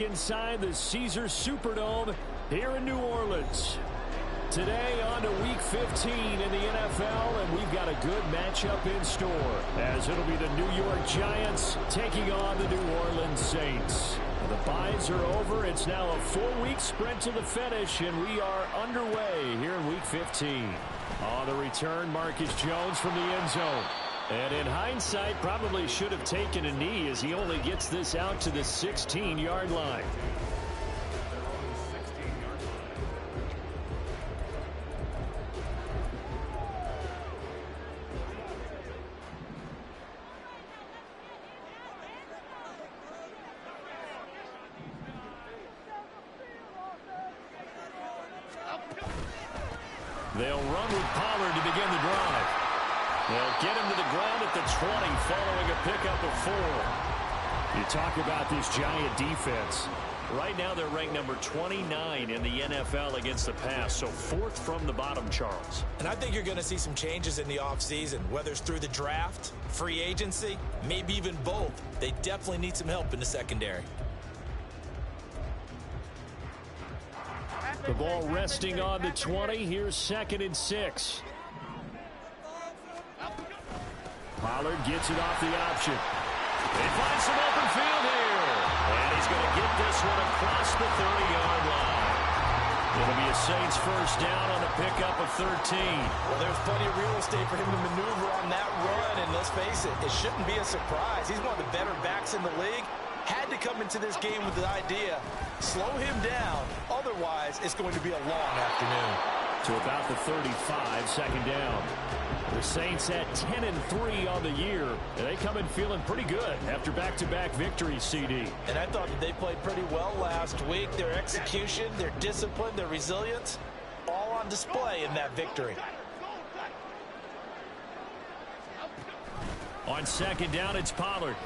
Inside the Caesars Superdome here in New Orleans. Today on to Week 15 in the NFL, and we've got a good matchup in store, as it'll be the New York Giants taking on the New Orleans Saints. The byes are over. It's now a 4-week sprint to the finish, and we are underway here in Week 15. On the return, Marcus Jones from the end zone. And in hindsight, probably should have taken a knee as he only gets this out to the 16-yard line. They'll run with Pollard to begin the drive. They'll get him to the ground at the 20 following a pickup of 4. You talk about this Giant defense. Right now they're ranked number 29 in the NFL against the pass, so 4th from the bottom, Charles. And I think you're going to see some changes in the offseason, whether it's through the draft, free agency, maybe even both. They definitely need some help in the secondary. The ball resting on the 20. Here's 2nd and 6. Pollard gets it off the option. They find some open field here. And he's going to get this one across the 30-yard line. It'll be a Saints first down on the pickup of 13. Well, there's plenty of real estate for him to maneuver on that run. And let's face it, it shouldn't be a surprise. He's one of the better backs in the league. Had to come into this game with the idea, slow him down. Otherwise, it's going to be a long afternoon. To about the 35, 2nd down. The Saints at 10-3 on the year, and they come in feeling pretty good after back-to-back victories, CD. And I thought that they played pretty well last week. Their execution, their discipline, their resilience, all on display in that victory. On 2nd down, it's Pollard.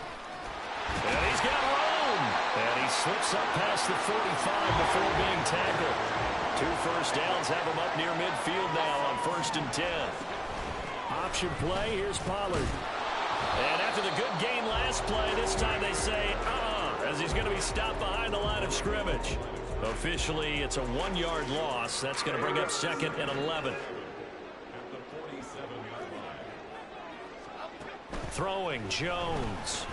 And he's got room. And he slips up past the 45 before being tackled. 2 first downs have him up near midfield now on 1st and 10. Option play, here's Pollard. And after the good gain last play, this time they say, as he's going to be stopped behind the line of scrimmage. Officially, it's a 1-yard loss. That's going to bring up 2nd and 11. Throwing, Jones.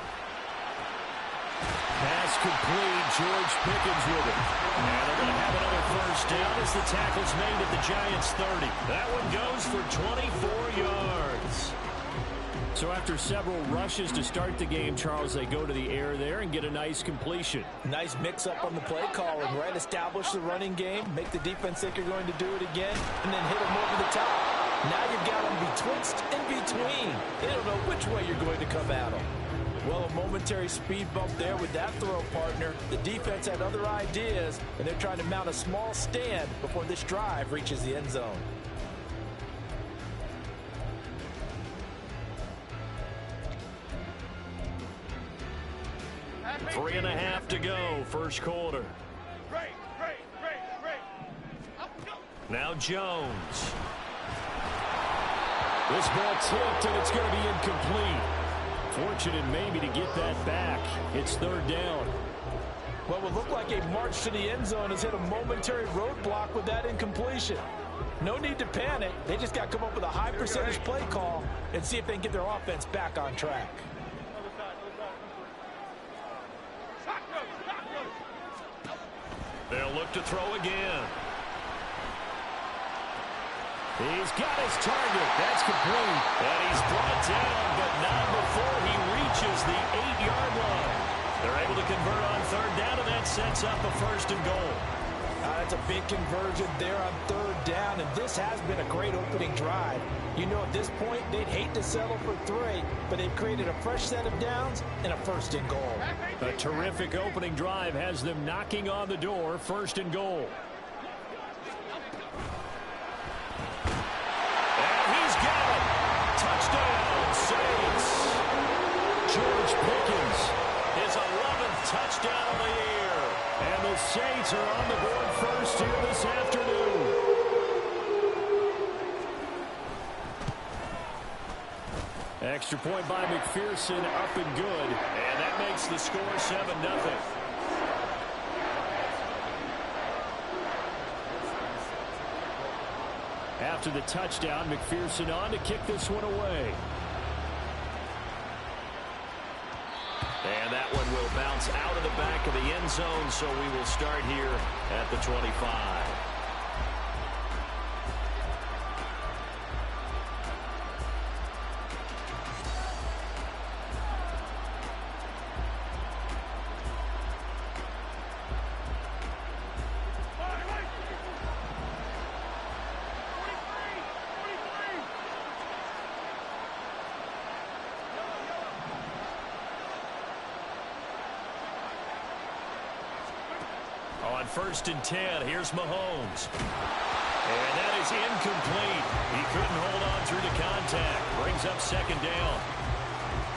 Pass complete. George Pickens with it. And they're going to have another first down as the tackle's made at the Giants' 30. That one goes for 24 yards. So after several rushes to start the game, Charles, they go to the air there and get a nice completion. Nice mix-up on the play calling, right? Establish the running game, make the defense think you're going to do it again, and then hit them over the top. Now you've got them betwixt and between. They don't know which way you're going to come at them. Well, a momentary speed bump there with that throw, partner. The defense had other ideas, and they're trying to mount a small stand before this drive reaches the end zone. Three and a half to go, first quarter. Now Jones. This ball tipped, and it's going to be incomplete. Fortunate maybe to get that back. It's 3rd down. What would look like a march to the end zone has hit a momentary roadblock with that incompletion. No need to panic. They just got to come up with a high percentage play call and see if they can get their offense back on track. They'll look to throw again. He's got his target. That's complete. And he's brought down, but not before he reaches the 8-yard line. They're able to convert on 3rd down, and that sets up a 1st and goal. That's a big conversion there on 3rd down, and this has been a great opening drive. You know, at this point, they'd hate to settle for 3, but they've created a fresh set of downs and a 1st and goal. A terrific opening drive has them knocking on the door, 1st and goal. Touchdown, Saints. George Pickens, his 11th touchdown of the year. And the Saints are on the board first here this afternoon. Extra point by McPherson, up and good. And that makes the score 7-0. After the touchdown, McPherson on to kick this one away. And that one will bounce out of the back of the end zone, so we will start here at the 25. On 1st and 10, here's Mahomes. And that is incomplete. He couldn't hold on through the contact. Brings up 2nd down.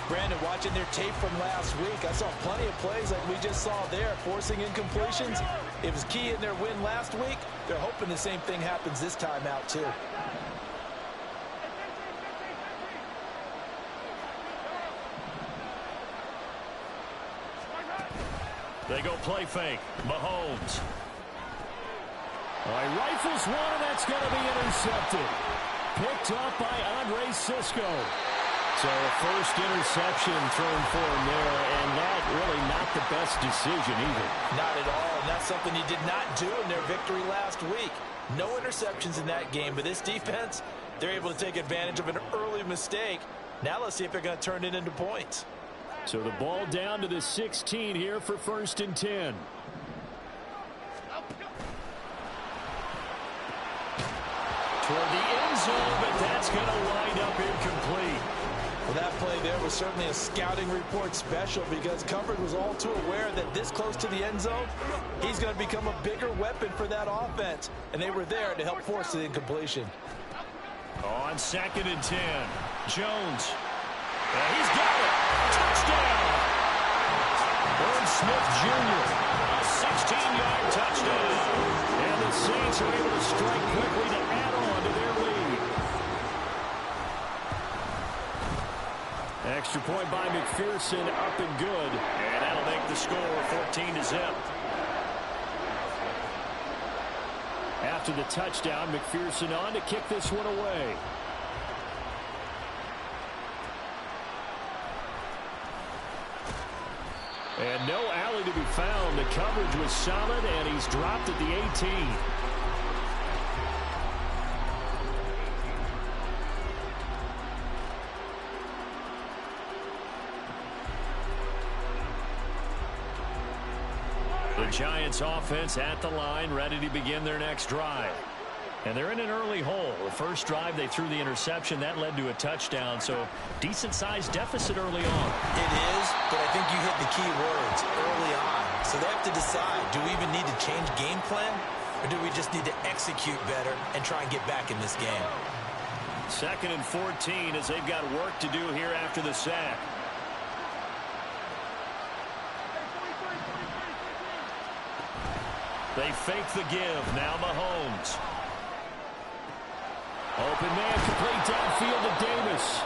Brandon, watching their tape from last week, I saw plenty of plays like we just saw there, forcing incompletions. It was key in their win last week. They're hoping the same thing happens this time out, too. They go play fake. Mahomes. All right, rifles one, and that's going to be intercepted. Picked up by Andre Sisco. So a first interception thrown for him there, and that really not the best decision either. Not at all, and that's something he did not do in their victory last week. No interceptions in that game, but this defense, they're able to take advantage of an early mistake. Now let's see if they're going to turn it into points. So the ball down to the 16 here for 1st and 10. Toward the end zone, but that's going to wind up incomplete. Well, that play there was certainly a scouting report special because coverage was all too aware that this close to the end zone, he's going to become a bigger weapon for that offense. And they were there to help force the incompletion. On 2nd and 10, Jones. And he's got it. Touchdown. Irv Smith Jr. A 16-yard touchdown. And the Saints are able to strike quickly to add on to their lead. Extra point by McPherson, up and good. And that'll make the score 14-0. After the touchdown, McPherson on to kick this one away. And no alley to be found. The coverage was solid, and he's dropped at the 18. The Giants offense at the line, ready to begin their next drive. And they're in an early hole. The first drive, they threw the interception. That led to a touchdown, so decent-sized deficit early on. It is, but I think you hit the key words early on. So they have to decide, do we even need to change game plan, or do we just need to execute better and try and get back in this game? 2nd and 14 as they've got work to do here after the sack. They fake the give. Now Mahomes. Open man, complete downfield to Davis.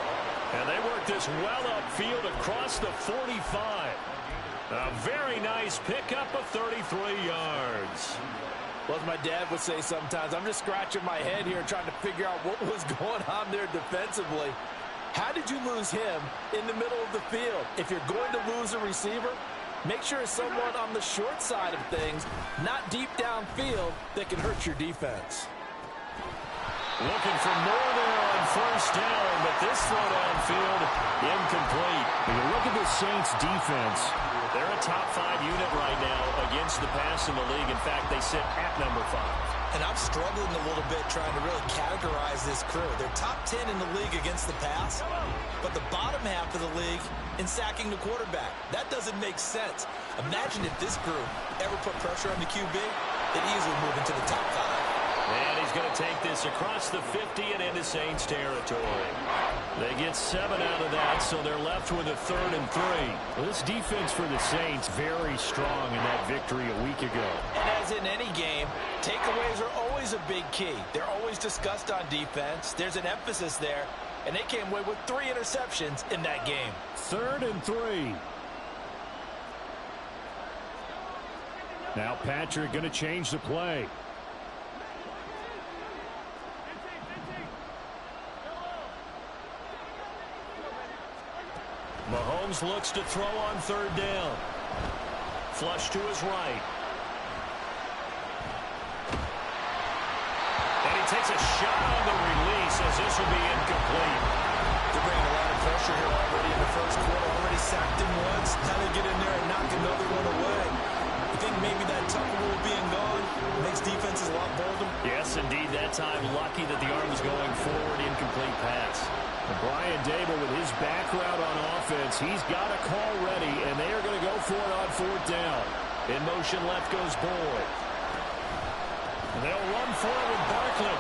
And they work this well upfield across the 45. A very nice pickup of 33 yards. Well, as my dad would say sometimes, I'm just scratching my head here trying to figure out what was going on there defensively. How did you lose him in the middle of the field? If you're going to lose a receiver, make sure it's someone on the short side of things, not deep downfield, that can hurt your defense. Looking for more there on 1st down, but this throw downfield incomplete. When you look at the Saints defense, they're a top 5 unit right now against the pass in the league. In fact, they sit at number 5. And I'm struggling a little bit trying to really categorize this crew. They're top 10 in the league against the pass, but the bottom half of the league in sacking the quarterback. That doesn't make sense. Imagine if this group ever put pressure on the QB, they'd easily move into the top 5. And he's going to take this across the 50 and into Saints territory. They get 7 out of that, so they're left with a 3rd and 3. Well, this defense for the Saints very strong in that victory a week ago. And as in any game, takeaways are always a big key. They're always discussed on defense. There's an emphasis there, and they came away with 3 interceptions in that game. 3rd and 3. Now Patrick going to change the play. Jones looks to throw on third down. Flush to his right. And he takes a shot on the release as this will be incomplete. They're bringing a lot of pressure here already in the first quarter. Already sacked him once. Now they get in there and knock another one away. I think maybe that Tucker rule being gone makes defenses a lot bolder. Yes, indeed. That time, lucky that the arm was going forward. Incomplete pass. And Brian Dable with his background on offense, he's got a call ready, and they are going to go for it on fourth down. In motion left goes Boyd. And they'll run for it with Barkley.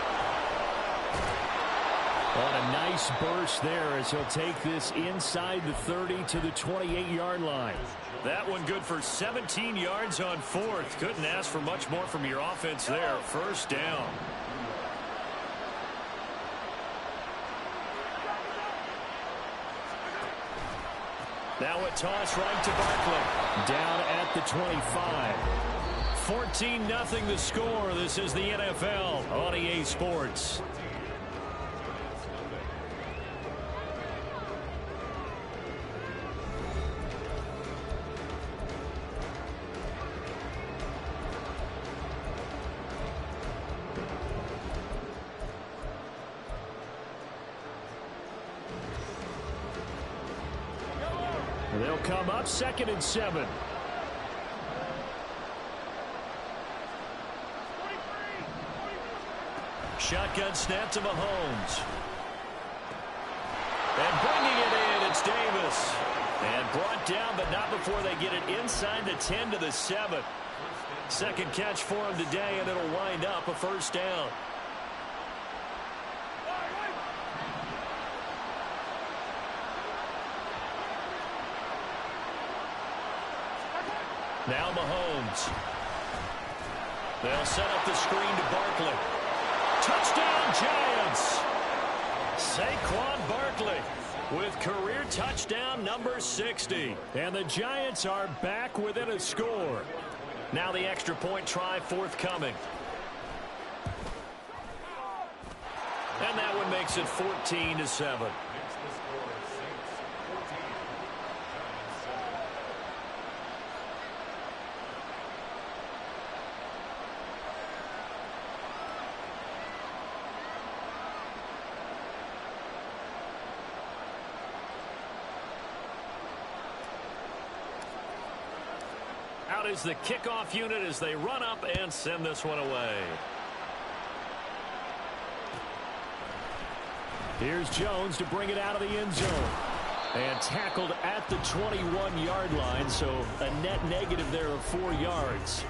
On a nice burst there as he'll take this inside the 30 to the 28-yard line. That one good for 17 yards on fourth. Couldn't ask for much more from your offense there. First down. Now a toss right to Barkley. Down at the 25. 14-0 the score. This is the NFL on EA Sports. They'll come up 2nd and 7. Shotgun snap to Mahomes. And bringing it in, it's Davis. And brought down, but not before they get it inside the 10 to the 7. Second catch for him today, and it'll wind up a first down. Now Mahomes. They'll set up the screen to Barkley. Touchdown, Giants! Saquon Barkley with career touchdown number 60. And the Giants are back within a score. Now the extra point try forthcoming. And that one makes it 14-7. Out is the kickoff unit as they run up and send this one away. Here's Jones to bring it out of the end zone. And tackled at the 21-yard line, so a net negative there of 4 yards.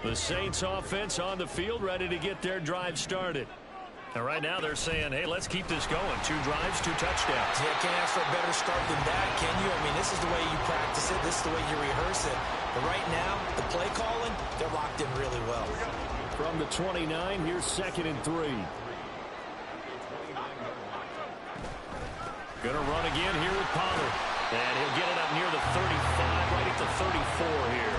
The Saints offense on the field ready to get their drive started. And right now they're saying, hey, let's keep this going. 2 drives, 2 touchdowns. Yeah, can't ask for a better start than that, can you? I mean, this is the way you practice it. This is the way you rehearse it. But right now, the play calling, they're locked in really well. From the 29, here's 2nd and 3. Gonna run again here with Pollard. And he'll get it up near the 35, right at the 34 here.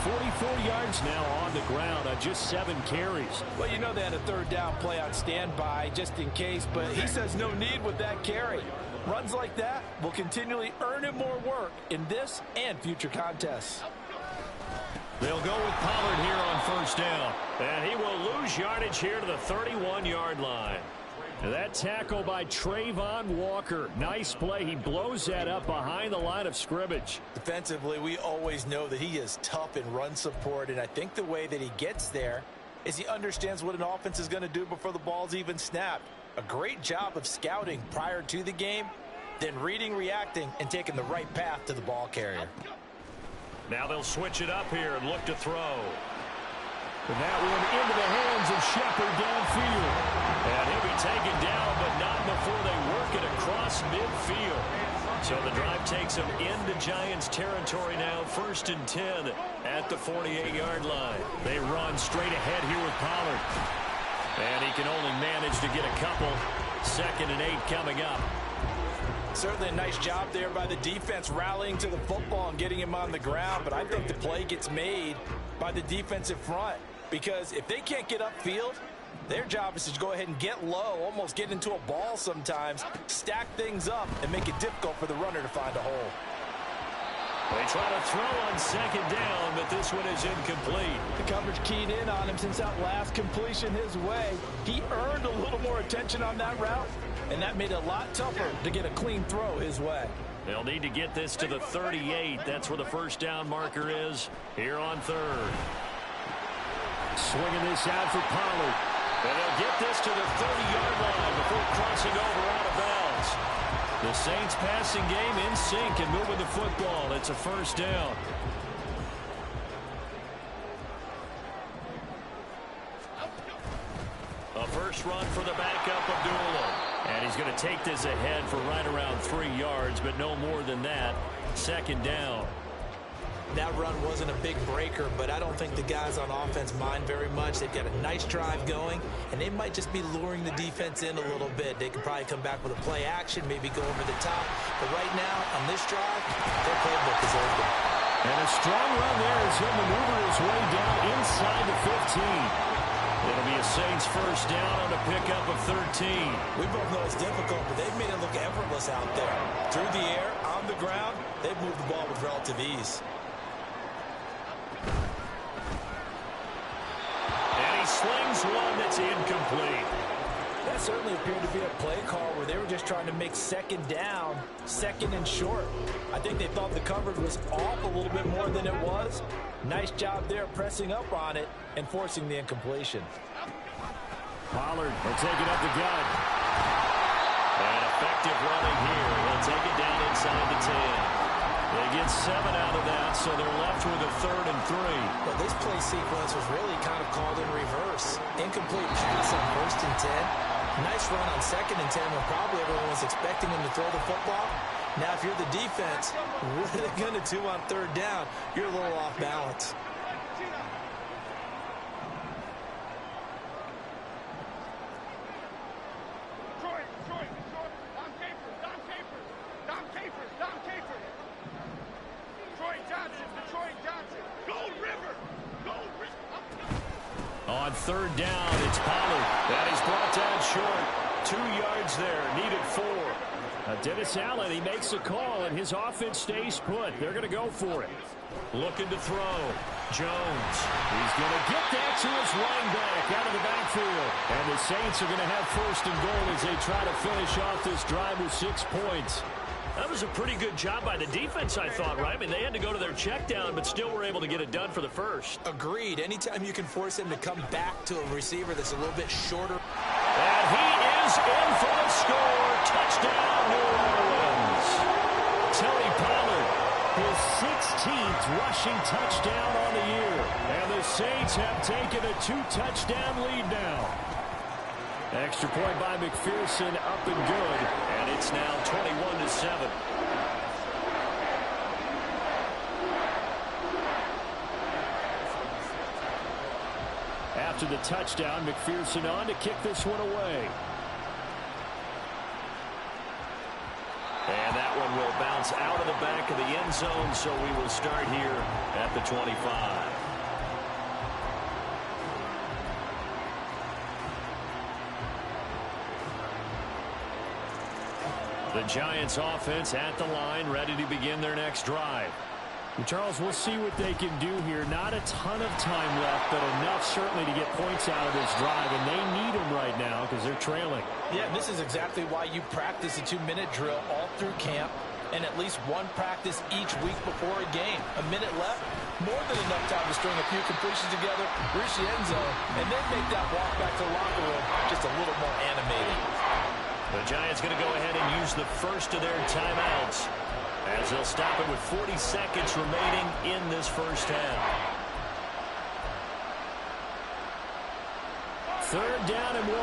44 yards now on the ground on just 7 carries. Well, you know they had a third down play on standby just in case, but he says no need with that carry. Runs like that will continually earn him more work in this and future contests. They'll go with Pollard here on first down. And he will lose yardage here to the 31-yard line. That tackle by Trayvon Walker. Nice play. He blows that up behind the line of scrimmage. Defensively, we always know that he is tough in run support, and I think the way that he gets there is he understands what an offense is going to do before the ball's even snapped. A great job of scouting prior to the game, then reading, reacting, and taking the right path to the ball carrier. Now they'll switch it up here and look to throw. And that one into the hands of Shepard downfield. And he'll be taken down, but not before they work it across midfield. So the drive takes him into Giants territory now. 1st and 10 at the 48-yard line. They run straight ahead here with Pollard. And he can only manage to get a couple. 2nd and 8 coming up. Certainly a nice job there by the defense rallying to the football and getting him on the ground. But I think the play gets made by the defensive front. Because if they can't get upfield, Their job is to go ahead and get low, almost get into a ball sometimes, stack things up, and make it difficult for the runner to find a hole. They try to throw on second down, but this one is incomplete. The coverage keyed in on him since that last completion his way. He earned a little more attention on that route, and that made it a lot tougher to get a clean throw his way. They'll need to get this to the 38. That's where the first down marker is here on third. Swinging this out for Pollard. And they'll get this to the 30-yard line before crossing over out of bounds. The Saints passing game in sync and moving the football. It's a first down. A first run for the backup Abdullah. And he's going to take this ahead for right around 3 yards, but no more than that. Second down. That run wasn't a big breaker, but I don't think the guys on offense mind very much. They've got a nice drive going, and they might just be luring the defense in a little bit. They can probably come back with a play action, maybe go over the top. But right now, on this drive, their playbook is open. And a strong run there as he'll maneuver his way down inside the 15. It'll be a Saints first down on a pickup of 13. We both know it's difficult, but they've made it look effortless out there. Through the air, on the ground, they've moved the ball with relative ease. And he slings one that's incomplete. That certainly appeared to be a play call where they were just trying to make second down, second and short. I think they thought the coverage was off a little bit more than it was. Nice job there pressing up on it and forcing the incompletion. Pollard will take it up the gut. And effective running here. He'll take it down inside the 10. They get 7 out of that, so they're left with a 3rd and 3. Well, this play sequence was really kind of called in reverse. Incomplete pass on 1st and 10. Nice run on 2nd and 10 when probably everyone was expecting him to throw the football. Now, if you're the defense, what are they going to do on 3rd down? You're a little off balance. On 3rd down, it's Pollard. And he's brought down short. 2 yards there, needed 4. Dennis Allen, he makes a call, and his offense stays put. They're going to go for it. Looking to throw. Jones. He's going to get that to his running back out of the backfield. And the Saints are going to have 1st and goal as they try to finish off this drive with 6 points. That was a pretty good job by the defense, I thought, right? I mean, they had to go to their check down, but still were able to get it done for the first. Agreed. Anytime you can force him to come back to a receiver that's a little bit shorter. And he is in for the score. Touchdown, New Orleans. Tony Pollard, his 16th rushing touchdown on the year. And the Saints have taken a 2-touchdown lead now. Extra point by McPherson, up and good. And it's now 21-7. After the touchdown, McPherson on to kick this one away. And that one will bounce out of the back of the end zone, so we will start here at the 25. The Giants offense at the line, ready to begin their next drive. And Charles, we'll see what they can do here. Not a ton of time left, but enough certainly to get points out of this drive, and they need them right now because they're trailing. Yeah, this is exactly why you practice a 2-minute drill all through camp and at least one practice each week before a game. A minute left, more than enough time to string a few completions together, reach the end zone, and then make that walk back to the locker room just a little more animated. The Giants going to go ahead and use the first of their timeouts as they'll stop it with 40 seconds remaining in this first half. 3rd down and 1.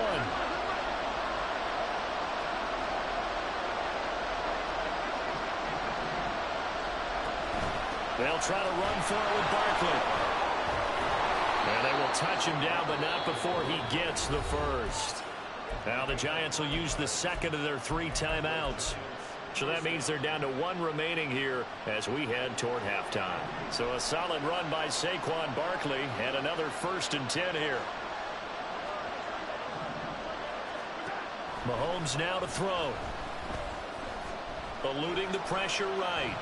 They'll try to run for it with Barkley. And they will touch him down, but not before he gets the first. Now the Giants will use the second of their 3 timeouts. So that means they're down to 1 remaining here as we head toward halftime. So a solid run by Saquon Barkley and another 1st and 10 here. Mahomes now to throw. Eluding the pressure right.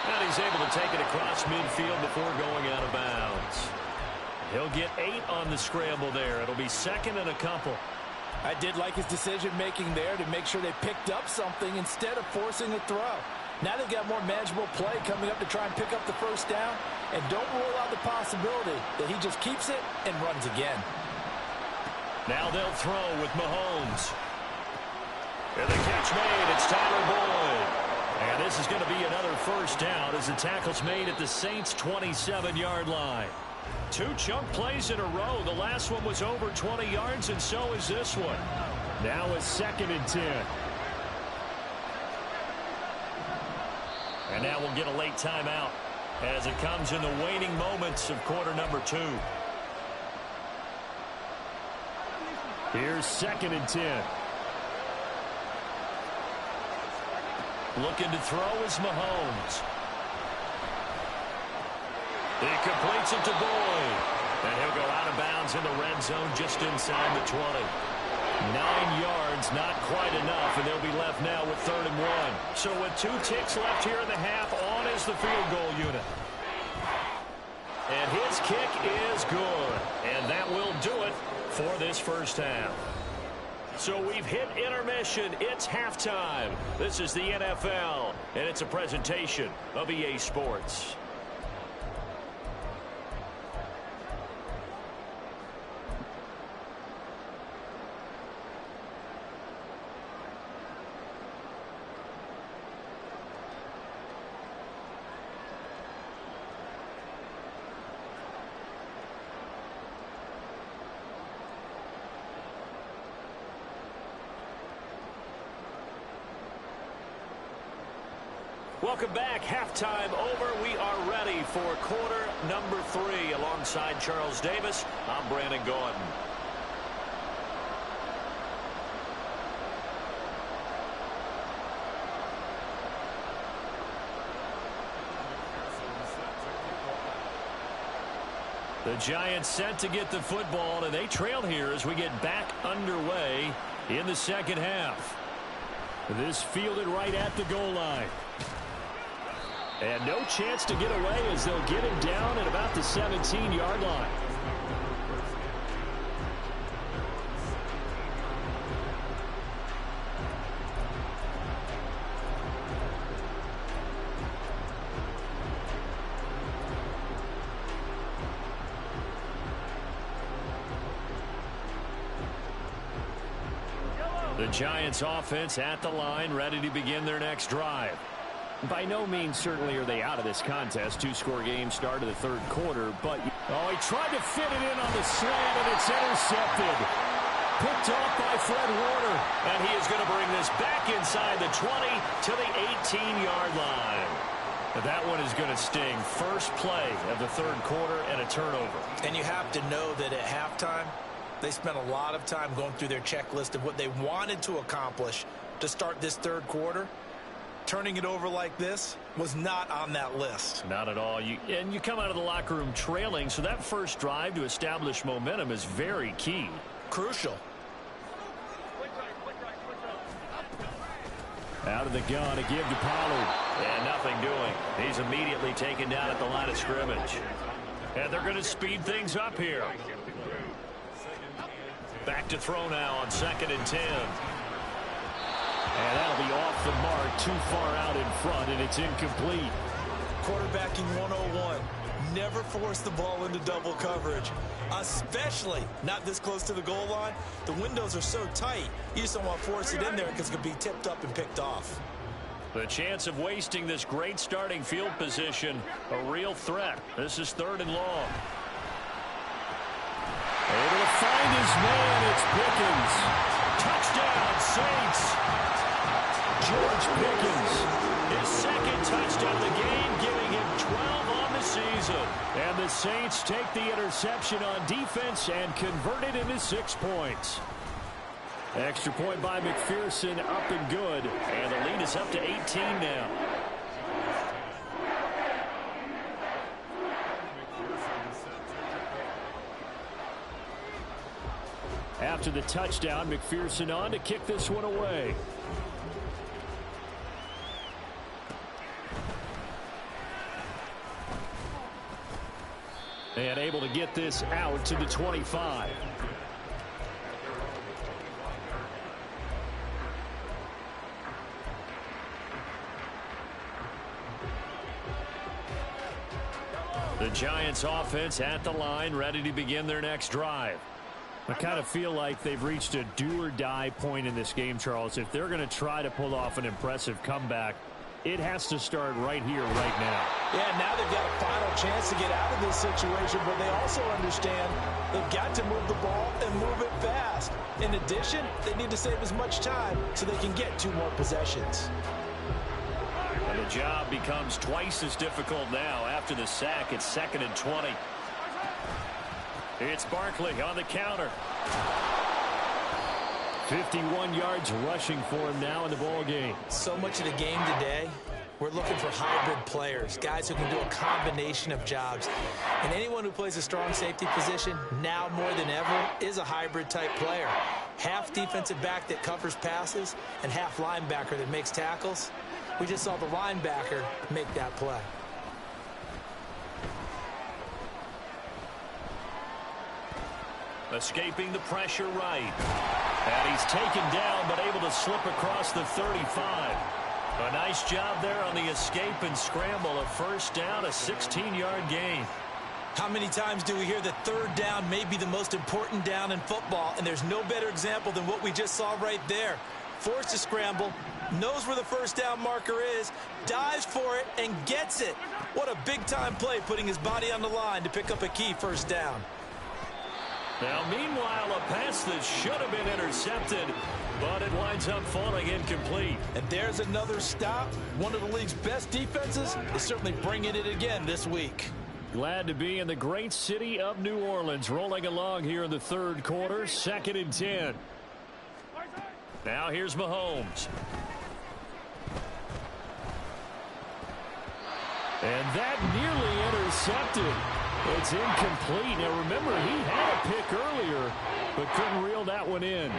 And he's able to take it across midfield before going out of bounds. He'll get 8 on the scramble there. It'll be second and a couple. I did like his decision-making there to make sure they picked up something instead of forcing a throw. Now they've got more manageable play coming up to try and pick up the first down. And don't rule out the possibility that he just keeps it and runs again. Now they'll throw with Mahomes. And the catch made. It's Tyler Boyd. And this is going to be another first down as the tackle's made at the Saints' 27-yard line. 2 chunk plays in a row. The last one was over 20 yards, and so is this one. Now a 2nd and 10. And now we'll get a late timeout as it comes in the waning moments of quarter number 2. Here's 2nd and 10. Looking to throw is Mahomes. He completes it to Boyd. And he'll go out of bounds in the red zone just inside the 20. 9 yards, not quite enough, and they'll be left now with 3rd and 1. So with 2 ticks left here in the half, on is the field goal unit. And his kick is good. And that will do it for this first half. So we've hit intermission. It's halftime. This is the NFL, and it's a presentation of EA Sports. Welcome back. Halftime over. We are ready for quarter number 3. Alongside Charles Davis, I'm Brandon Gordon. The Giants set to get the football, and they trail here as we get back underway in the second half. This fielded right at the goal line. And no chance to get away as they'll get him down at about the 17-yard line. The Giants offense at the line, ready to begin their next drive. By no means certainly are they out of this contest. 2-score game start of the 3rd quarter, but he tried to fit it in on the slant, and it's intercepted. Picked off by Fred Warner. And he is going to bring this back inside the 20 to the 18-yard line. That one is going to sting. First play of the 3rd quarter and a turnover. And you have to know that at halftime, they spent a lot of time going through their checklist of what they wanted to accomplish to start this 3rd quarter. Turning it over like this was not on that list. Not at all. You come out of the locker room trailing, so that first drive to establish momentum is very key. Crucial. Out of the gun, a give to Pollard. And nothing doing. He's immediately taken down at the line of scrimmage. And they're going to speed things up here. Back to throw now on 2nd and 10. And that'll be off the mark, too far out in front, and it's incomplete. Quarterbacking 101. Never force the ball into double coverage, especially not this close to the goal line. The windows are so tight, you just don't want to force it in there because it could be tipped up and picked off. The chance of wasting this great starting field position, a real threat. This is 3rd and long. Able to find his man, it's Pickens. Touchdown, Saints. George Pickens. His 2nd touchdown of the game, giving him 12 on the season. And the Saints take the interception on defense and convert it into 6 points. Extra point by McPherson, up and good. And the lead is up to 18 now. after the touchdown. McPherson on to kick this one away. And able to get this out to the 25. The Giants offense at the line, ready to begin their next drive. I kind of feel like they've reached a do-or-die point in this game, Charles. If they're going to try to pull off an impressive comeback, it has to start right here, right now. Yeah, now they've got a final chance to get out of this situation, but they also understand they've got to move the ball and move it fast. In addition, they need to save as much time so they can get 2 more possessions. And the job becomes twice as difficult now. After the sack, it's 2nd and 20. It's Barkley on the counter. 51 yards rushing for him now in the ball game. So much of the game today, we're looking for hybrid players, guys who can do a combination of jobs. And anyone who plays a strong safety position, now more than ever, is a hybrid type player. Half defensive back that covers passes and half linebacker that makes tackles. We just saw the linebacker make that play. Escaping the pressure right. And he's taken down, but able to slip across the 35. A nice job there on the escape and scramble. A first down, a 16-yard gain. How many times do we hear that third down may be the most important down in football? And there's no better example than what we just saw right there. Forced to scramble, knows where the first down marker is, dives for it, and gets it. What a big-time play, putting his body on the line to pick up a key first down. Now, meanwhile, a pass that should have been intercepted, but it winds up falling incomplete. And there's another stop. One of the league's best defenses is certainly bringing it again this week. Glad to be in the great city of New Orleans, rolling along here in the third quarter, 2nd and 10. Now here's Mahomes. And that nearly intercepted. It's incomplete. Now remember, he had a pick earlier, but couldn't reel that one in.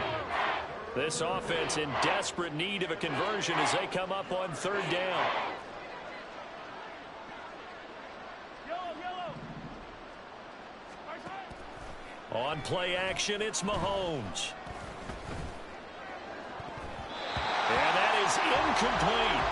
This offense in desperate need of a conversion as they come up on third down. On play action, it's Mahomes. And that is incomplete.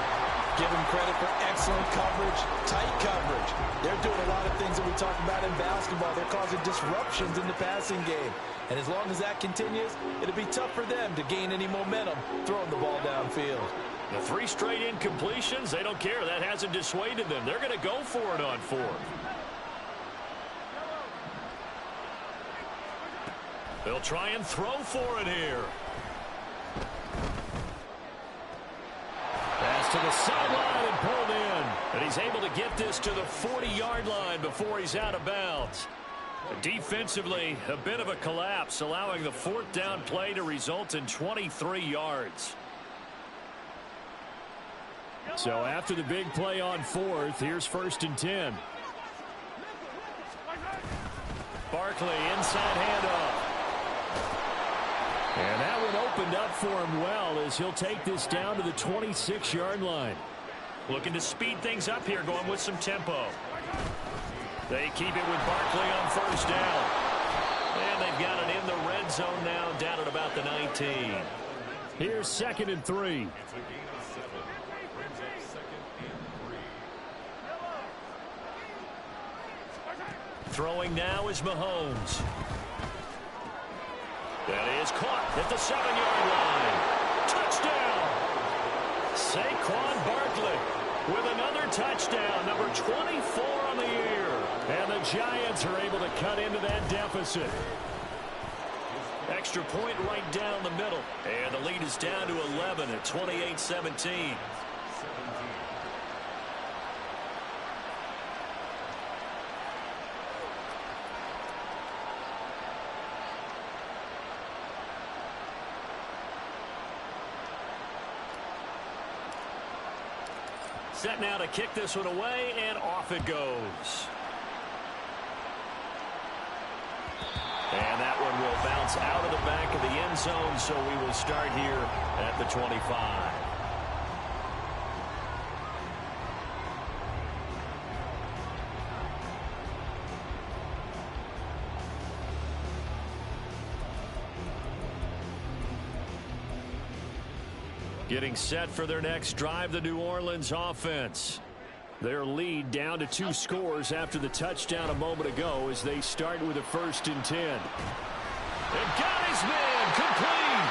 Give them credit for excellent coverage, tight coverage. They're doing a lot of things that we talk about in basketball. They're causing disruptions in the passing game. And as long as that continues, it'll be tough for them to gain any momentum throwing the ball downfield. The 3 straight incompletions, they don't care. That hasn't dissuaded them. They're going to go for it on 4th. They'll try and throw for it here. Pass to the sideline and pulled in. And he's able to get this to the 40-yard line before he's out of bounds. Defensively, a bit of a collapse, allowing the 4th down play to result in 23 yards. So after the big play on 4th, here's 1st and 10. Barkley inside handoff. And that one opened up for him well as he'll take this down to the 26-yard line. Looking to speed things up here, going with some tempo. They keep it with Barkley on first down. And they've got it in the red zone now, down at about the 19. Here's 2nd and 3. Throwing now is Mahomes. That is caught at the 7-yard line. Touchdown! Saquon Barkley with another touchdown, number 24 on the year. And the Giants are able to cut into that deficit. Extra point right down the middle. And the lead is down to 11 at 28-17. Set now to kick this one away, and off it goes. And that one will bounce bounce out of the back of the end zone, so we will start here at the 25. Getting set for their next drive, the New Orleans offense. Their lead down to 2 scores after the touchdown a moment ago as they start with a 1st and 10. And got his man complete.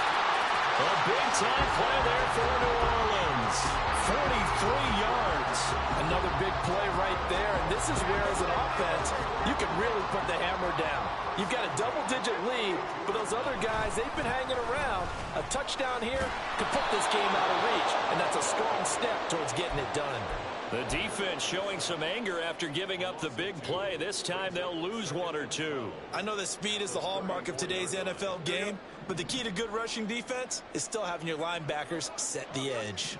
A big-time play there for New Orleans. 43 yards. Another big play right there. And this is where, as an offense, you can really put the hammer down. You've got a double-digit lead, but those other guys, they've been hanging around. A touchdown here could put this game out of reach, and that's a strong step towards getting it done. The defense showing some anger after giving up the big play. This time they'll lose 1 or 2. I know that speed is the hallmark of today's NFL game, but the key to good rushing defense is still having your linebackers set the edge.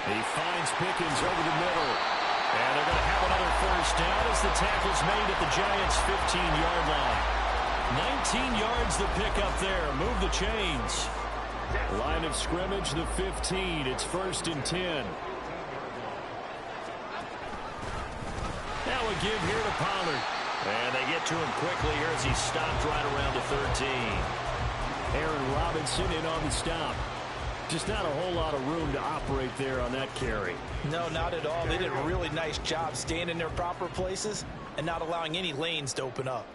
He finds Pickens over the middle. And they're going to have another 1st down as the tackle's made at the Giants' 15-yard line. 19 yards the pickup there. Move the chains. Line of scrimmage, the 15. It's 1st and 10. Now a give here to Pollard. And they get to him quickly here as he stopped right around the 13. Aaron Robinson in on the stop. Just not a whole lot of room to operate there on that carry. No, not at all. They did a really nice job staying in their proper places and not allowing any lanes to open up.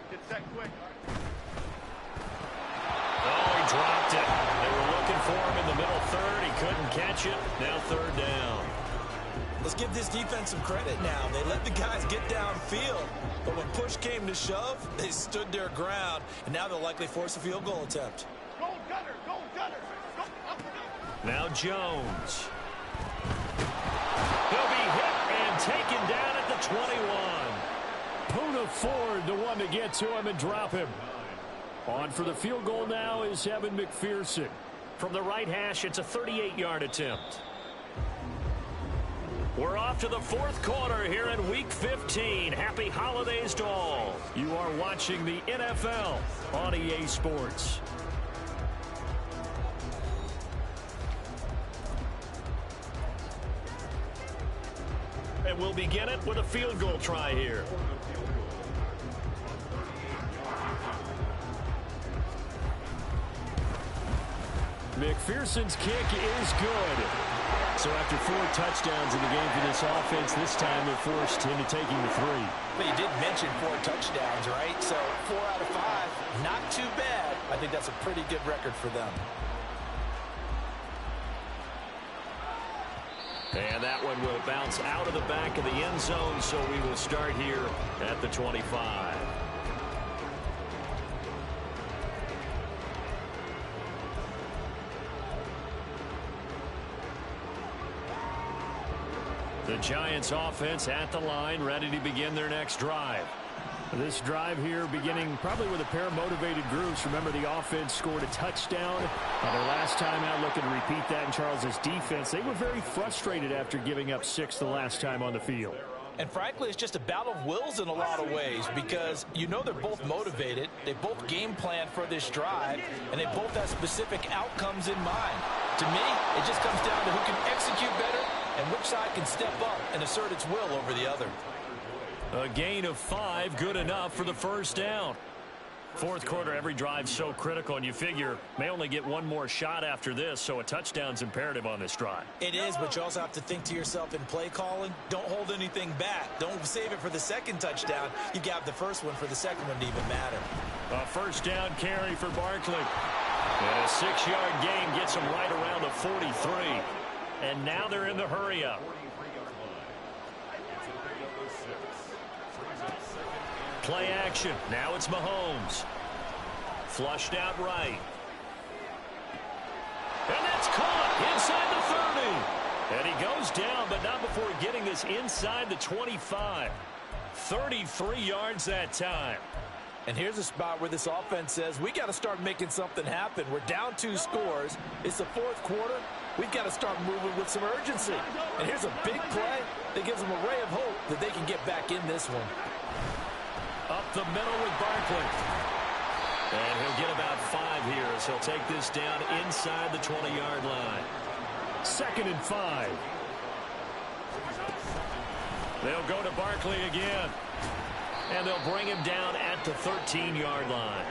Oh, he dropped it. They were looking for him in the middle third. He couldn't catch it. Now 3rd down. Let's give this defense some credit now. They let the guys get downfield, but when push came to shove, they stood their ground, and now they'll likely force a field goal attempt. Go Gunner, go Gunner. Go up. Now Jones. He'll be hit and taken down at the 21. Poona Ford, the one to get to him and drop him. On for the field goal now is Evan McPherson. From the right hash, it's a 38-yard attempt. We're off to the 4th quarter here in Week 15. Happy holidays to all. You are watching the NFL on EA Sports. And we'll begin it with a field goal try here. McPherson's kick is good. So after 4 touchdowns in the game for this offense, this time they're forced into taking the 3. But you did mention 4 touchdowns, right? So 4 out of 5, not too bad. I think that's a pretty good record for them. And that one will bounce out of the back of the end zone, so we will start here at the 25. The Giants offense at the line, ready to begin their next drive. This drive here beginning probably with a pair of motivated groups. Remember, the offense scored a touchdown. Their last time out, looking to repeat that in Charles's defense. They were very frustrated after giving up 6 the last time on the field. And frankly, it's just a battle of wills in a lot of ways because you know they're both motivated. They both game plan for this drive, and they both have specific outcomes in mind. To me, it just comes down to who can execute better and which side can step up and assert its will over the other. A gain of 5, good enough for the 1st down. 4th quarter, every drive so critical, and you figure may only get one more shot after this, so a touchdown's imperative on this drive. It is, but you also have to think to yourself in play calling, don't hold anything back. Don't save it for the 2nd touchdown. You got the 1st one for the 2nd one to even matter. A 1st down carry for Barkley. And a 6-yard gain gets them right around the 43. And now they're in the hurry-up. Play action. Now it's Mahomes. Flushed out right. And that's caught inside the 30. And he goes down, but not before getting this inside the 25. 33 yards that time. And here's a spot where this offense says, we got to start making something happen. We're down 2 scores. It's the 4th quarter. We've got to start moving with some urgency. And here's a big play that gives them a ray of hope that they can get back in this one. Up the middle with Barkley. And he'll get about 5 here as he'll take this down inside the 20-yard line. 2nd and 5. They'll go to Barkley again. And they'll bring him down at the 13-yard line.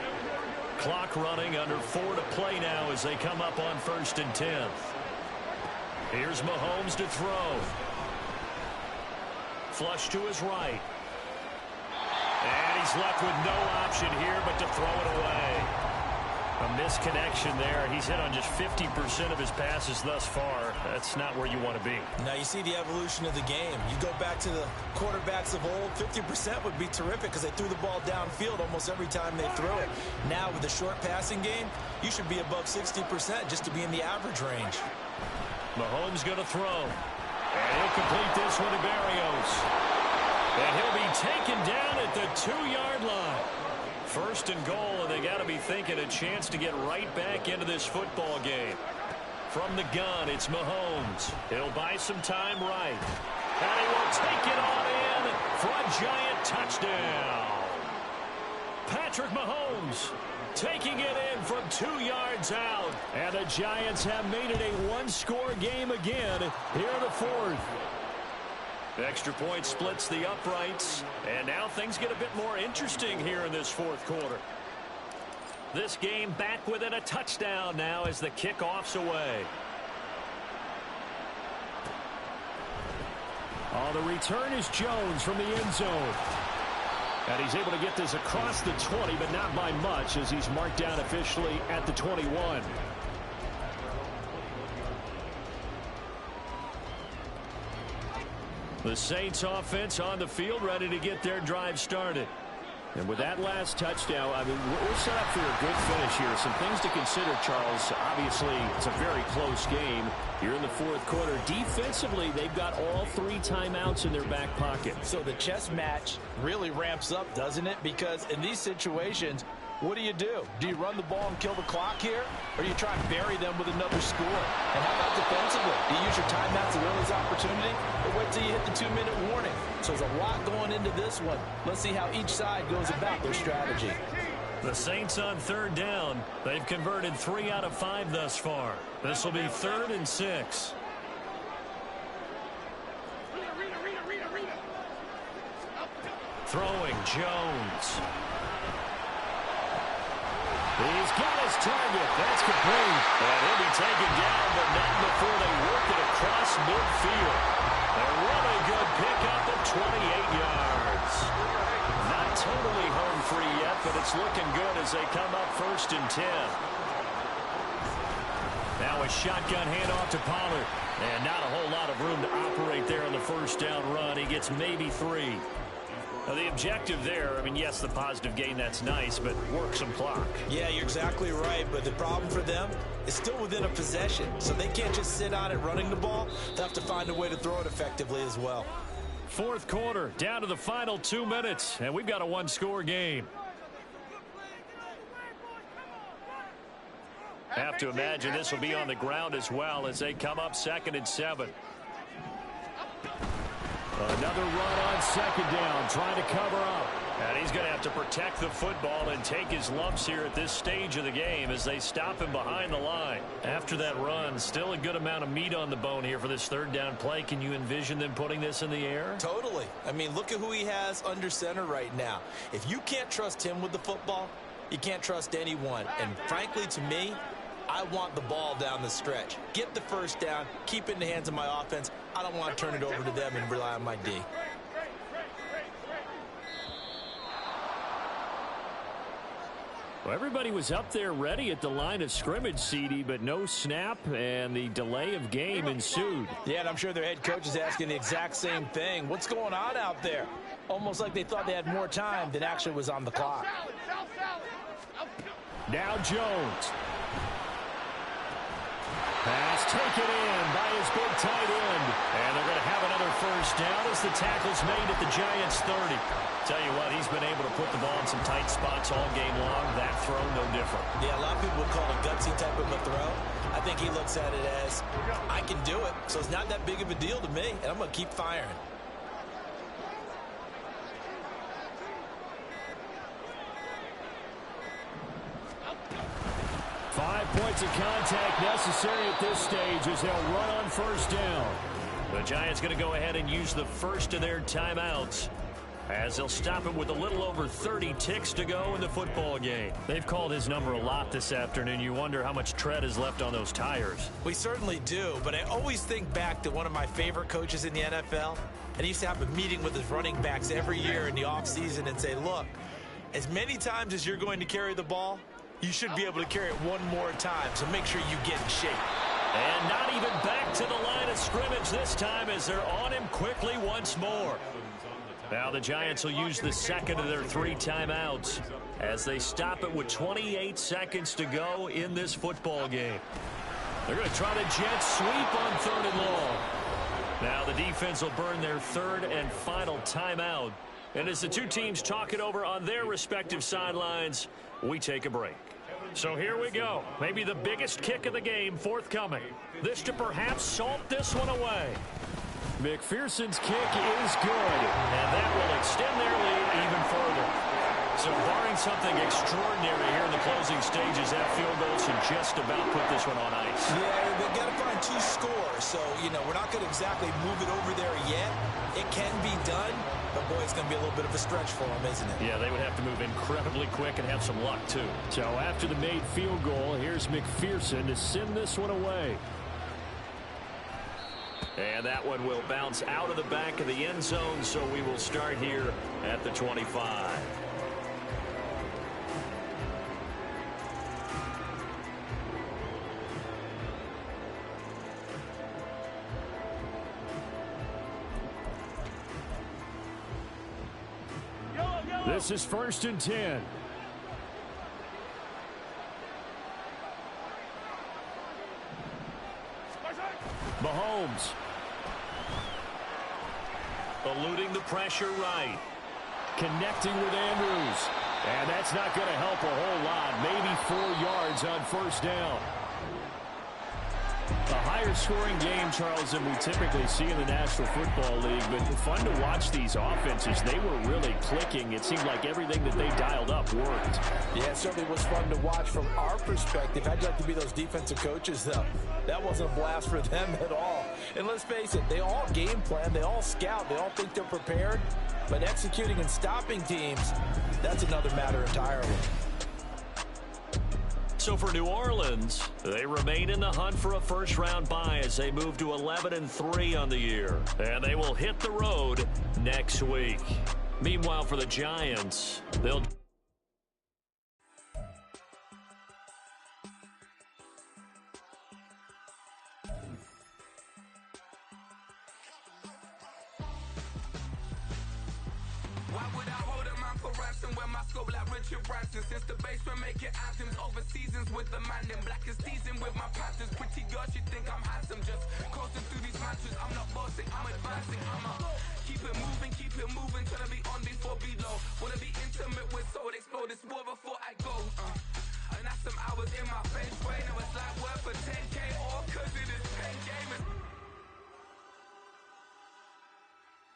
Clock running, under 4 to play now as they come up on 1st and 10. Here's Mahomes to throw. Flush to his right. And he's left with no option here but to throw it away. A misconnection there. He's hit on just 50% of his passes thus far. That's not where you want to be. Now you see the evolution of the game. You go back to the quarterbacks of old, 50% would be terrific because they threw the ball downfield almost every time they threw it. Now with the short passing game, you should be above 60% just to be in the average range. Mahomes going to throw. And he'll complete this one to Berrios. And he'll be taken down at the 2-yard line. 1st and goal, and they got to be thinking a chance to get right back into this football game. From the gun, it's Mahomes. He'll buy some time right. And he will take it on in for a giant touchdown. Patrick Mahomes taking it in from 2 yards out. And the Giants have made it a one-score game again here in the 4th. The extra point splits the uprights, and now things get a bit more interesting here in this 4th quarter. This game back within a touchdown now as the kickoff's away. The return is Jones from the end zone. And he's able to get this across the 20, but not by much as he's marked down officially at the 21. The Saints offense on the field ready to get their drive started. And with that last touchdown, I mean, we're set up for a good finish here. Some things to consider, Charles. Obviously, it's a very close game here in the 4th quarter. Defensively, they've got all 3 timeouts in their back pocket. So the chess match really ramps up, doesn't it? Because in these situations, what do? Do you run the ball and kill the clock here? Or do you try and bury them with another score? And how about defensively? Do you use your timeouts to realize opportunity? Or wait till you hit the 2-minute warning? So there's a lot going into this one. Let's see how each side goes about their strategy. The Saints on 3rd down. They've converted 3 out of 5 thus far. This will be 3rd and 6. Throwing Jones. He's got his target. That's complete. And he'll be taken down, but not before they work it across midfield. A really good pickup of 28 yards. Not totally home free yet, but it's looking good as they come up 1st and 10. Now a shotgun handoff to Pollard. And not a whole lot of room to operate there on the 1st down run. He gets maybe 3. Now the objective there, I mean, yes, the positive gain, that's nice, but work some clock. Yeah, you're exactly right, but the problem for them is still within a possession, so they can't just sit on it running the ball. They have to find a way to throw it effectively as well. 4th quarter, down to the final 2 minutes, and we've got a one-score game. Have to imagine this will be on the ground as well as they come up 2nd and 7. Another run on 2nd down, trying to cover up. And he's going to have to protect the football and take his lumps here at this stage of the game as they stop him behind the line. After that run, still a good amount of meat on the bone here for this 3rd down play. Can you envision them putting this in the air? Totally. I mean, look at who he has under center right now. If you can't trust him with the football, you can't trust anyone. And frankly, to me, I want the ball down the stretch. Get the 1st down, keep it in the hands of my offense. I don't want to turn it over to them and rely on my D. Well, everybody was up there ready at the line of scrimmage, CD, but no snap, and the delay of game ensued. Yeah, and I'm sure their head coach is asking the exact same thing. What's going on out there? Almost like they thought they had more time than actually was on the clock. Now Jones. Pass taken in by his big tight end. And they're going to have another 1st down as the tackle's made at the Giants' 30. Tell you what, he's been able to put the ball in some tight spots all game long. That throw, no different. Yeah, a lot of people would call it a gutsy type of a throw. I think he looks at it as, I can do it, so it's not that big of a deal to me, and I'm going to keep firing. offensive contact necessary at this stage as they'll run on first down. The Giants going to go ahead and use the first of their timeouts as they'll stop him with a little over 30 ticks to go in the football game. They've called his number a lot this afternoon. You wonder how much tread is left on those tires. We certainly do, but I always think back to one of my favorite coaches in the NFL, and he used to have a meeting with his running backs every year in the offseason and say, look, as many times as you're going to carry the ball, you should be able to carry it one more time, so make sure you get in shape. And not even back to the line of scrimmage this time as they're on him quickly once more. Now the Giants will use the second of their 3 timeouts as they stop it with 28 seconds to go in this football game. They're going to try the jet sweep on 3rd and long. Now the defense will burn their 3rd and final timeout. And as the two teams talk it over on their respective sidelines, we take a break. So here we go. Maybe the biggest kick of the game forthcoming. This to perhaps salt this one away. McPherson's kick is good. And that will extend their lead even further. So barring something extraordinary here in the closing stages, that field goal should just about put this one on ice. Yeah, they've got to find 2 scores. So, we're not going to exactly move it over there yet. It can be done, but boy, it's going to be a little bit of a stretch for them, isn't it? Yeah, they would have to move incredibly quick and have some luck, too. So after the made field goal, here's McPherson to send this one away. And that one will bounce out of the back of the end zone, so we will start here at the 25. This is 1st and 10. Mahomes. Eluding the pressure right. Connecting with Andrews. And that's not going to help a whole lot. Maybe 4 yards on first down. A higher scoring game, Charles, than we typically see in the National Football League. But fun to watch these offenses. They were really clicking. It seemed like everything that they dialed up worked. Yeah, it certainly was fun to watch from our perspective. I'd like to be those defensive coaches, though. That wasn't a blast for them at all. And let's face it, they all game plan, they all scout, they all think they're prepared. But executing and stopping teams, that's another matter entirely. So for New Orleans, they remain in the hunt for a first-round bye as they move to 11-3 on the year. And they will hit the road next week. Meanwhile, for the Giants, they'll... Why would I hold a man for ransom when my scope like Richard Branson? Since the basement making anthems over seasons with the man in black is teasing with my Panthers. Pretty girls, you think I'm handsome, just coasting through these mantras. I'm not bossing, I'm advancing. I'ma keep it moving, trying to be on before below. Wanna be intimate with soul, explode this war before I go. And that's some hours in my feng shui. Now it's like work for 10K, all cause it is pen game.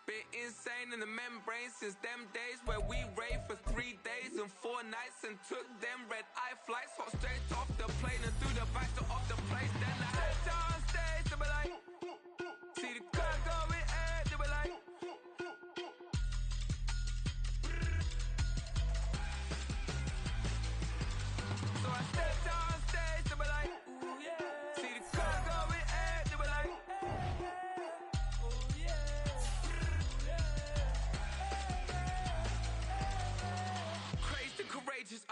Been insane in the membrane since them days where we raved for 3 days and 4 nights and took them red eye flights, hot straight off the plane and through the back door of the place. Then I stepped on stage, they were like, see the crowd going air, they were like, so I stepped on stage, they were like, ooh yeah, see the crowd going air, they were like, oh yeah. Crazed and courageous,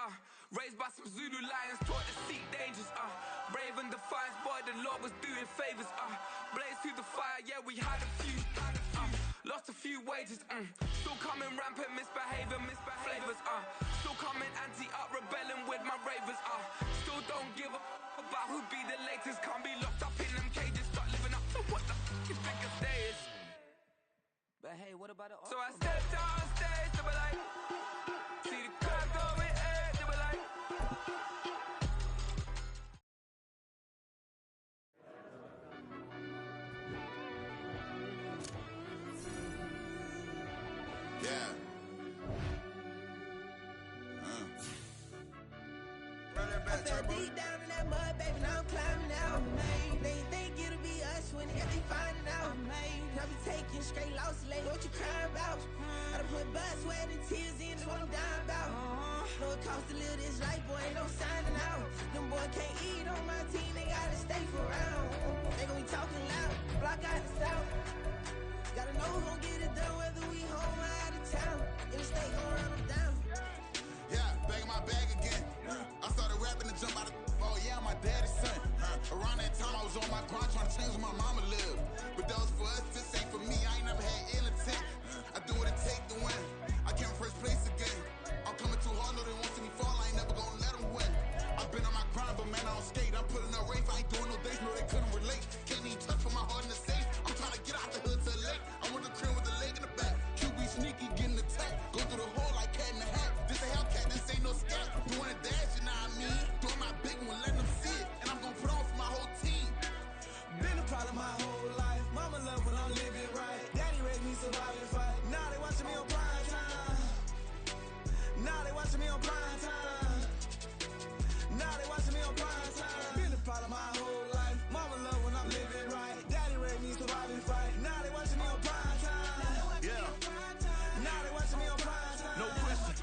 raised by some Zulu lions, taught to seek dangers, brave and defiant, boy, the Lord was doing favors, blaze through the fire, yeah, we had a few, lost a few wages, still coming rampant, misbehaving, flavors, still coming anti-up, rebelling with my ravers, still don't give a about who be the latest, can't be locked up in them cages, start living up to what the is biggest day is. But hey, what about it? So I stepped on stage, they were like, see the crowd going air, they were like, yeah. Run that back, turn deep down in that mud, baby, now I'm climbing out. They think it'll be us when if they finding out. I be taking straight losses, lady, what you crying about? I done put blood, sweat, and tears in, that's what I'm dying about. Know it costs to live this life, boy, ain't no signing out. Them boy can't eat on my team, they gotta stay for round. They gon' be talking loud, block out the south. Gotta know who gon' get it done, whether we home or out of town. In the state, gon' run them down. Yeah, back in my bag again. I started rapping to jump out of oh yeah, my daddy's son. Around that time I was on my grind trying to change where my mama lived. But that was for us, this ain't for me. I ain't never had ill intent. I do what it take to win. I came first place again. I'm coming too hard, no they won't see me fall. I ain't never gonna let them win. I've been on my grind, but man I don't skate. I'm putting up race, I ain't doing no days, no they couldn't relate. Can't even touch for my heart in the safe. I'm trying to get out the hood to the lake. I want the crib with the leg in the back. QB sneaky, getting attacked. Go through the hole like cat in the hat. This a Hellcat, this ain't no scat. Doing a dash, you know what I mean? Doing my big one, letting them see it. And I'm gonna put on for my whole team. Been a problem my whole life. Mama love when I'm living right. Daddy raised me survive and fight. Now they watching me on prime time. Now they watching me on prime time. Now they watching me on prime time. Been a problem my whole life. Mama love when I'm living right. Daddy raised me survive and fight. Now they watching me on prime time. Yeah. Now they watching me on prime time. No question.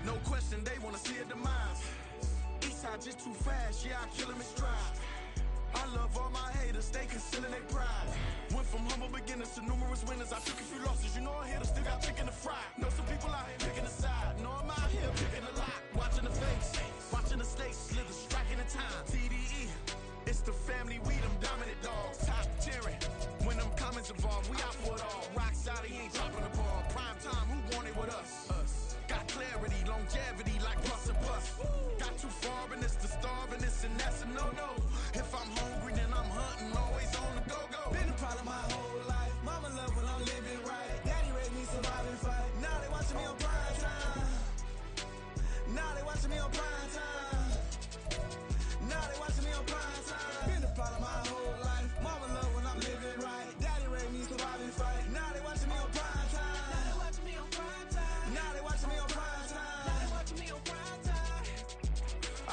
No question, they wanna see a demise. Eastside just too fast, yeah, I kill them in stride. I love all my haters, they concealing their pride. Went from humble beginners to numerous winners. I took a few losses, you know I'm here to still got chicken to fry. Know some people out here picking a side, know I'm out here picking a lot. Watching the face, watching the stakes, slither, striking the time. TDE, it's the family, we them dominant dogs. Top tiering, when them comments involved, we out for it all. Rock solid, he ain't dropping the ball. Prime time, who want it with us? Got clarity, longevity like plus and plus. Got too far and it's the starving, this and that's a no-no. If I'm hungry, then I'm hunting, always on the go-go. Been a problem my whole life. Mama love when I'm living right. Daddy raised me survive and fight. Now they watching me on prime time. Now they watching me on prime time. Now they watching me on prime time. Been a problem my whole life. Mama love when I'm living right. Daddy raised me survive and fight. Now they watching me on prime time. Now they watching me on prime time. Now they watching me on prime time. Now they watching me on prime time.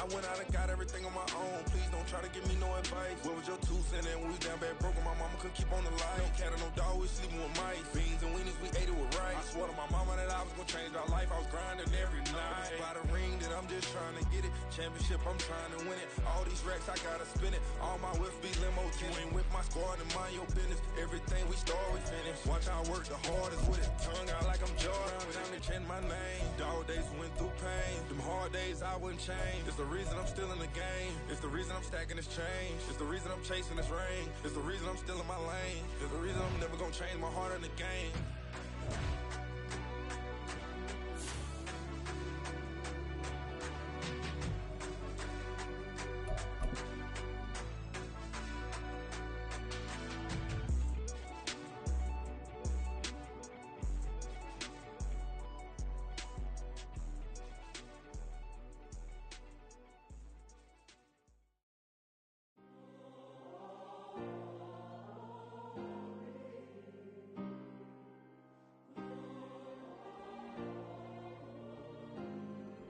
I went out and got everything on my own. Please don't try to give me no advice. What was your 2 cents and we was down bad broke and my mama couldn't keep on the light. No cat and no dog, we sleeping with mice. Beans and weenies, we ate it with rice. I swore to my mama that I was gonna change our life. I was grinding every night. By the ring that I'm just trying to get it. Championship, I'm trying to win it. All these racks, I gotta spin it. All my whips be limos. You ain't with my squad and mind your business. Everything we start, we finish. Watch I work the hardest with it. Tongue out like I'm Jordan. Time to change my name. Dog days went through pain. Them hard days I wouldn't change. It's the reason I'm still in the game. It's the reason I'm stacking this change. It's the reason I'm chasing this ring. It's the reason I'm still in my lane. It's the reason I'm never gonna change my heart in the game.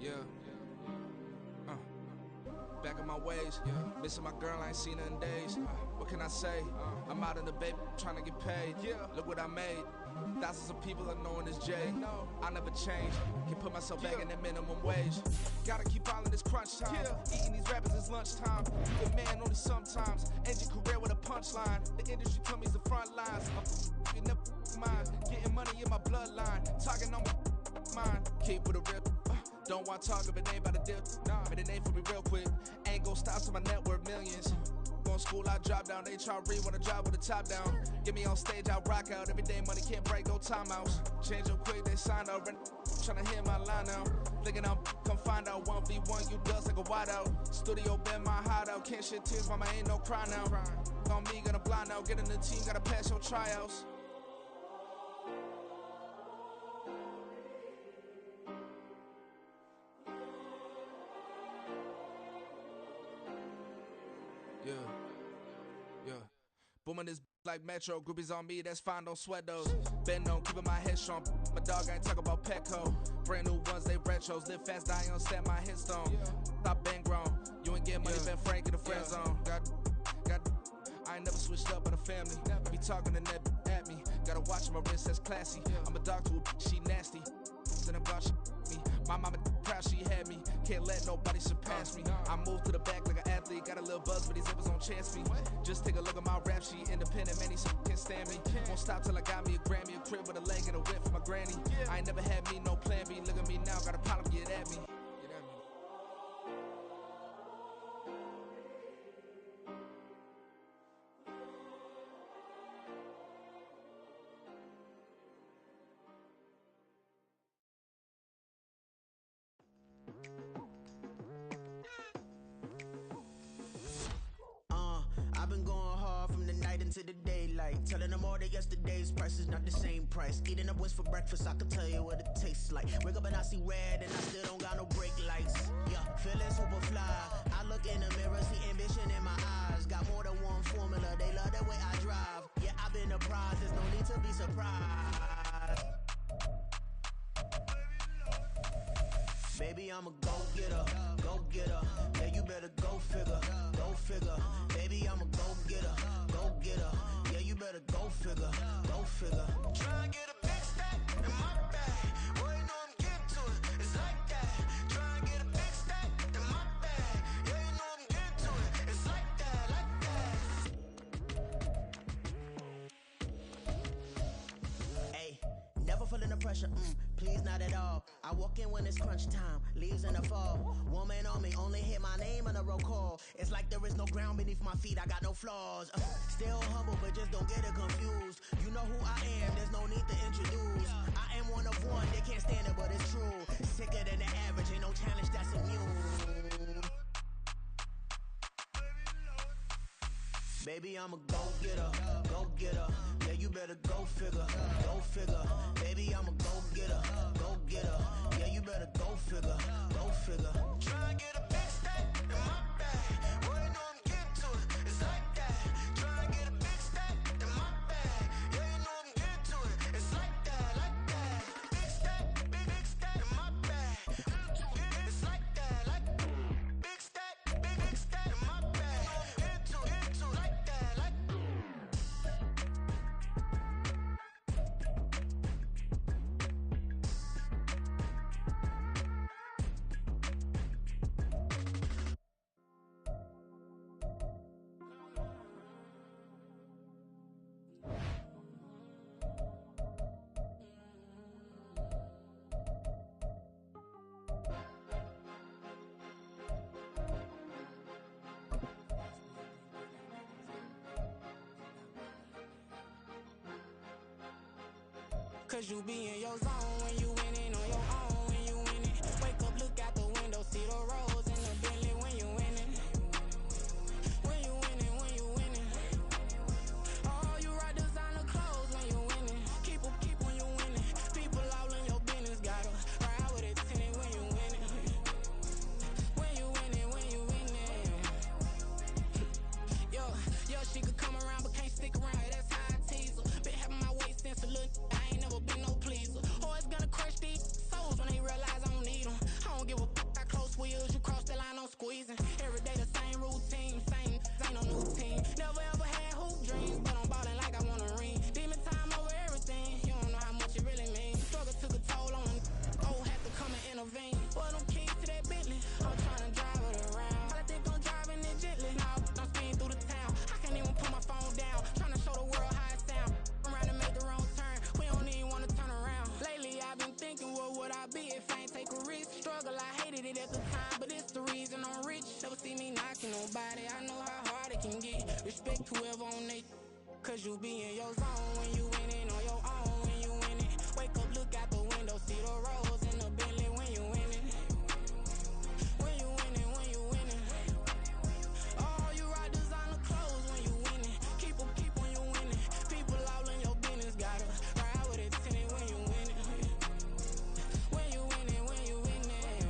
Yeah. Back in my ways, missing my girl, I ain't seen her in days. What can I say? I'm out in the baby, trying to get paid. Look what I made. Thousands of people are knowing this Jay. I never change. Can put myself back in that minimum wage. Gotta keep all in this crunch time. Eating these rappers is lunchtime. Good man only sometimes. End your career with a punchline. The industry told me it's the front lines. I'm never mine. Getting money in my bloodline. Talking on my mind. Keep with a rip. Don't want to talk if it ain't about the dip. Made a name for me real quick. Ain't gon' stop to my net worth millions. Going school, I drop down. They try to read when I drive with the top down. Get me on stage, I rock out. Every day money can't break, go timeouts. Change up quick, they signed out. Tryna hit my line now. Thinking I'm come find out 1v1, you dust like a wide out. Studio been my hideout. Can't shed tears, mama ain't no cry now. On me, gonna blind out. Get in the team, gotta pass your tryouts. Yeah. Booming this like Metro, groupies on me, that's fine, don't sweat those. Been on, keeping my head strong. My dog ain't talk about Petco. Brand new ones, they retros. Live fast, die on set, my headstone. Stop been grown. You ain't getting money, Ben Frank in the friend zone. I ain't never switched up on the family. Be talking to net at me. Gotta watch my wrist, that's classy. I'm a dog to a she nasty. And about she me. My mama proud she had me. Can't let nobody surpass me. I move to the back like an athlete. Got a little buzz, but these zippers don't chance me. Just take a look at my rap sheet. Independent, man, these can't stand me. Won't stop till I got me a Grammy, a crib with a leg and a whip for my granny. I ain't never had me no plan B. Look at me now, got a problem, get at me. I've been going hard from the night into the daylight, telling them all that yesterday's price is not the same price. Eating up wings for breakfast, I can tell you what it tastes like. Wake up and I see red and I still don't got no brake lights. Yeah, feeling super fly. I look in the mirror, see ambition in my eyes. Got more than one formula, they love the way I drive. Yeah, I've been a prize, there's no need to be surprised. Baby, I'm a go-getter, go-getter. Yeah, you better go figure, go figure. Baby, I'm a go-getter, go-getter. Yeah, you better go figure, go figure. Try and get a big stack in my bag. Boy, you know I'm getting to it, it's like that. Try and get a big stack in my bag. Yeah, you know I'm getting to it, it's like that, like that. Hey, never feeling the pressure, please not at all. I walk in when it's crunch time, leaves in the fall. Woman on me, only hit my name on a roll call. It's like there is no ground beneath my feet, I got no flaws. Still humble, but just don't get it confused. You know who I am, there's no need to introduce. I am one of one, they can't stand it, but it's true. Sicker than the average, ain't no challenge that's immune. Baby, I'm a go-getter, go-getter. Yeah, you better go figure, go figure. Baby, I'm a go-getter, go-getter. Yeah, you better go figure, go figure. Try and get a big stack in my bag. Boy, you know I'm getting to it, it's like that. Try and get a big stack in my bag. Yeah, you know I'm getting to it, it's like that, like that. Big stack in my bag. It's like that, like big stack in my bag. Into like that, like. Cause you be in your zone when you winning on your own when you winning. Wake up, look out the window, see the rose in the Bentley when you winning. When you winning, when you winning. Oh, you rock designer clothes when you winning. Keep when you winning. People all in your business, gotta ride with it tinted when you winning. When you winning, when you winning. Yo, she could come around but can't stick around, that's how I tease her. Been having my waist since a little, I ain't never been no pleaser. Always gonna crush these souls when they realize I don't need them. I don't give a fuck, I close wheels, you cross the line, I'm squeezing. Every day the same routine, ain't no new team. Never ever had hoop dreams, but I'm ballin' like I want a ring. Demon time over everything, you don't know how much it really means. Struggle took a toll on me, had to come and intervene. Boy, them keys to that Bentley, I'm trying to drive it around. I think I'm driving it gently, now I'm speeding through the town. I can't even put my phone down, trying to show the world how it sound. Around and make the wrong turn, we don't even want to turn around. Lately I've been thinking, what would I be if I ain't take a risk? Struggle, I hated it at the time, but it's the reason I'm rich. Never see me knocking nobody, I know how hard it can get. Respect whoever on they, cause you be in your zone when you winning on your own when you winning. Wake up, look out the window, see the rose in the Bentley when you winning. When you winning, when you winning. Oh, you rock designer clothes when you winning. Keep when you winning. People all in your business, gotta ride with it tinted when you winning. When you winning, when you winning.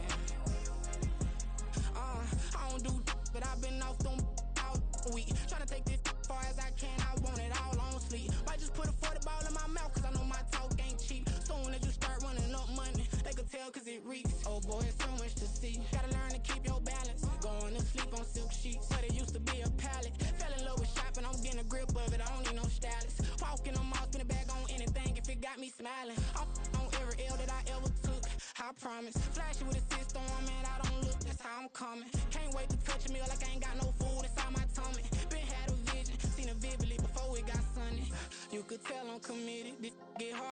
I don't do but I've been off them all week. Tryna take this far as I can, I want it all on me smiling. I'm on every L that I ever took, I promise. Flashy with a system on, man, I don't look, that's how I'm coming. Can't wait to touch a meal like I ain't got no food inside my tummy. Been had a vision, seen it vividly before it got sunny. You could tell I'm committed, this get hard.